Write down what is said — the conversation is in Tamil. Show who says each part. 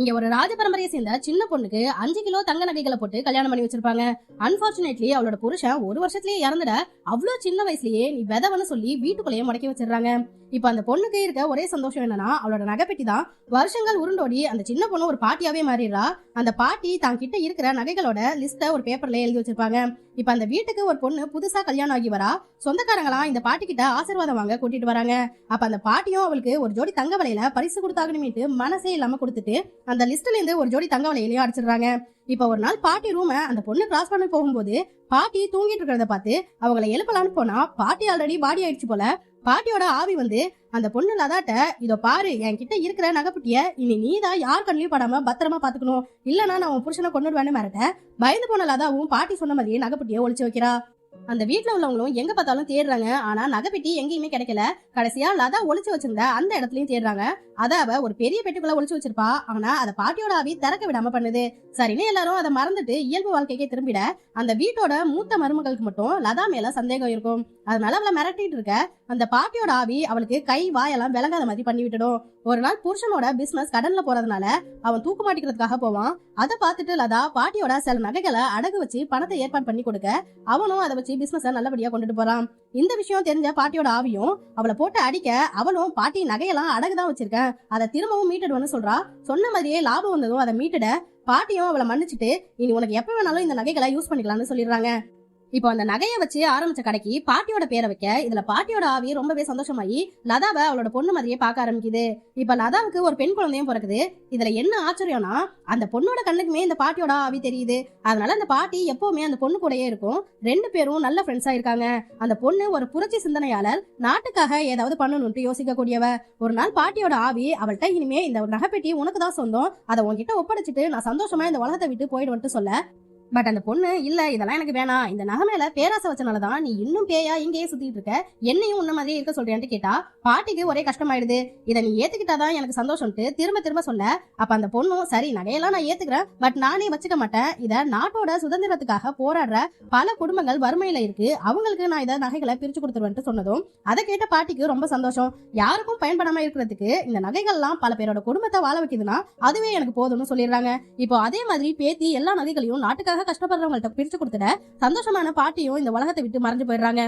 Speaker 1: இங்க ஒரு ராஜ பரம்பரையை சேர்ந்த சின்ன பொண்ணுக்கு 5 கிலோ தங்க நகைகளை போட்டு கல்யாணம் பண்ணி வச்சிருப்பாங்க. அன்பார்ச்சுனேட்லி அவளோட புருஷன் 1 வருஷத்துலயே இறந்துட அவ்வளவு சின்ன வயசுலயே நீ விதவன்னு சொல்லி வீட்டுக்குள்ளேயே முடக்கி வச்சிடுறாங்க. இப்ப அந்த பொண்ணுக்கு இருக்க ஒரே சந்தோஷம் என்னன்னா அவளோட நகைப்பெட்டி தான். வருஷங்கள் உருண்டோடி அந்த சின்ன பொண்ணு ஒரு பாட்டியாவே மாறிடுறா. அந்த பாட்டி தான் கிட்ட இருக்கிற நகைகளோட லிஸ்ட ஒரு பேப்பர்ல எழுதி வச்சிருப்பாங்க. இப்ப அந்த வீட்டுக்கு ஒரு பொண்ணு புதுசா கல்யாணம் ஆகி வரா. சொந்தக்காரங்களாம் இந்த பாட்டி கிட்ட ஆசீர்வாதம் வாங்க கூட்டிட்டு வராங்க. அப்ப அந்த பாட்டியும் அவளுக்கு ஒரு ஜோடி தங்க வலையில பரிசு கொடுத்தாகணுமேட்டு மனசே இல்லாம கொடுத்துட்டு அந்த லிஸ்ட்ல இருந்து ஒரு ஜோடி தங்க வலையிலயும் அடிச்சிடுறாங்க. இப்ப ஒரு நாள் பாட்டி ரூம அந்த பொண்ணு கிராஸ் பண்ணி போகும்போது பாட்டி தூங்கிட்டு இருக்கிறத பார்த்து அவங்களை எழுப்பலான்னு போனா பாட்டி ஆல்ரெடி பாடி ஆயிடுச்சு போல. பாட்டியோட ஆவி வந்து அந்த பொண்ணு லதாட்ட, இதோ பாரு என்கிட்ட இருக்கிற நகைப்பட்டிய இனி நீதான் யார் கண்ணிலையும் படாம பத்திரமா பாத்துக்கணும், இல்லன்னா நான் உன் புருஷனை கொண்டுடுவேன்னு மிரட்ட பயந்து போன லதாவும் பாட்டி சொன்ன மாதிரியே நகைப்பட்டிய ஒளிச்சு வைக்கிறா. அந்த வீட்டுல உள்ளவங்களும் எங்க பார்த்தாலும் தேடுறாங்க. ஆனா நகைப்பெட்டி எங்கேயுமே கிடைக்கல. கடைசியா லதா ஒளிச்சு வச்சிருந்த அந்த இடத்துலயும் தேடுறாங்க. அத அவ ஒரு பெரிய பெட்டிக்குள்ள ஒளிச்சு வச்சிருப்பா. ஆனா அத பாட்டியோட ஆவி திறக்க விடாம பண்ணுது. சரின்னு எல்லாரும் அதை மறந்துட்டு இயல்பு வாழ்க்கைக்கே திரும்பிட அந்த வீட்டோட மூத்த மருமகளுக்கு மட்டும் லதா மேல சந்தேகம் இருக்கும். அதனால அவளை மிரட்டிட்டு இருக்க அந்த பாட்டியோட ஆவி அவளுக்கு கை வாயெல்லாம் விளங்காத மாதிரி பண்ணி விட்டுடும். ஒரு நாள் புருஷனோட பிசினஸ் கடன்ல போறதுனால அவன் தூக்கு மாட்டிக்கிறதுக்காக போவான். அதை பார்த்துட்டு லதா பாட்டியோட சில நகைகளை அடகு வச்சு பணத்தை ஏற்பாடு பண்ணி கொடுக்க அவனும் அதை வச்சு பிசினஸ் நல்லபடியா கொண்டுட்டு போறான். இந்த விஷயம் தெரிஞ்ச பாட்டியோட ஆவியும் அவளை போட்டு அடிக்க அவளும் பாட்டி நகையெல்லாம் அடகுதான் வச்சிருக்கேன், அதை திரும்பவும் மீட்டுடுவேன்னு சொல்றா. சொன்ன மாதிரியே லாபம் வந்ததும் அதை மீட்டுட பாட்டியும் அவளை மன்னிச்சுட்டு இனி உனக்கு எப்ப வேணாலும் இந்த நகைகளை யூஸ் பண்ணிக்கலாம்னு சொல்லிடுறாங்க. இப்போ அந்த நகையை வச்சு ஆரம்பிச்ச கடைக்கு பாட்டியோட பேரை வைக்க இதுல பாட்டியோட ஆவி ரொம்பவே சந்தோஷமாயி லதாவை அவளோட பொண்ணு மாதிரியே பார்க்க ஆரம்பிக்குது. இப்ப லதாவுக்கு ஒரு பெண் குழந்தையும் பிறக்குது. இதுல என்ன ஆச்சரியம்னா அந்த பொண்ணோட கண்ணுக்குமே இந்த பாட்டியோட ஆவி தெரியுது. அதனால அந்த பாட்டி எப்பவுமே அந்த பொண்ணு கூடயே இருக்கும். 2 பேரும் நல்ல ஃப்ரெண்ட்ஸா இருக்காங்க. அந்த பொண்ணு ஒரு புரட்சி சிந்தனையாளர், நாட்டுக்காக ஏதாவது பண்ணணும்னு யோசிக்க கூடியவ. ஒரு நாள் பாட்டியோட ஆவி அவள்கிட்ட, இனிமே இந்த நகைப்பெட்டி உனக்கு தான் சொந்தம், அதை உன்கிட்ட ஒப்படைச்சிட்டு நான் சந்தோஷமா இந்த உலகத்தை விட்டு போயிடுவேன்ட்டு சொல்ல. பட் அந்த பொண்ணு, இல்ல இதெல்லாம் எனக்கு வேணாம், இந்த நகை மேல பேராசை வச்சனாலதான் நீ இன்னும் பேயா இங்கேயே சுத்திட்டு இருக்க, என்னையும் உன்ன மாதிரியே இருக்க சொல்றேன்ட்டு கேட்டா பாட்டிக்கு ஒரே கஷ்டமாயிடுது. இதை நீ ஏத்துக்கிட்டாதான் எனக்கு சந்தோஷம்ட்டு திரும்ப திரும்ப சொல்ல. அப்ப அந்த பொண்ணும், சரி நகையெல்லாம் நான் ஏத்துக்கிறேன், பட் நானே வச்சுக்க மாட்டேன், இத நாட்டோட சுதந்திரத்துக்காக போராடுற பல குடும்பங்கள் வறுமையில இருக்கு, அவங்களுக்கு நான் இதை நகைகளை பிரிச்சு கொடுத்துருவேன்ட்டு சொன்னதும் அதை கேட்ட பாட்டிக்கு ரொம்ப சந்தோஷம். யாருக்கும் பயன்படாம இருக்கிறதுக்கு இந்த நகைகள்லாம் பல பேரோட குடும்பத்தை வாழ வைக்குதுன்னா அதுவே எனக்கு போதும்னு சொல்லிடுறாங்க. இப்போ அதே மாதிரி பேத்தி எல்லா நகைகளையும் நாட்டுக்காக கஷ்டப்படுறவங்கள்ட்ட பிரிச்சு கொடுத்துட சந்தோஷமான பாட்டியும் இந்த உலகத்தை விட்டு மறைஞ்சு போயிடுறாங்க.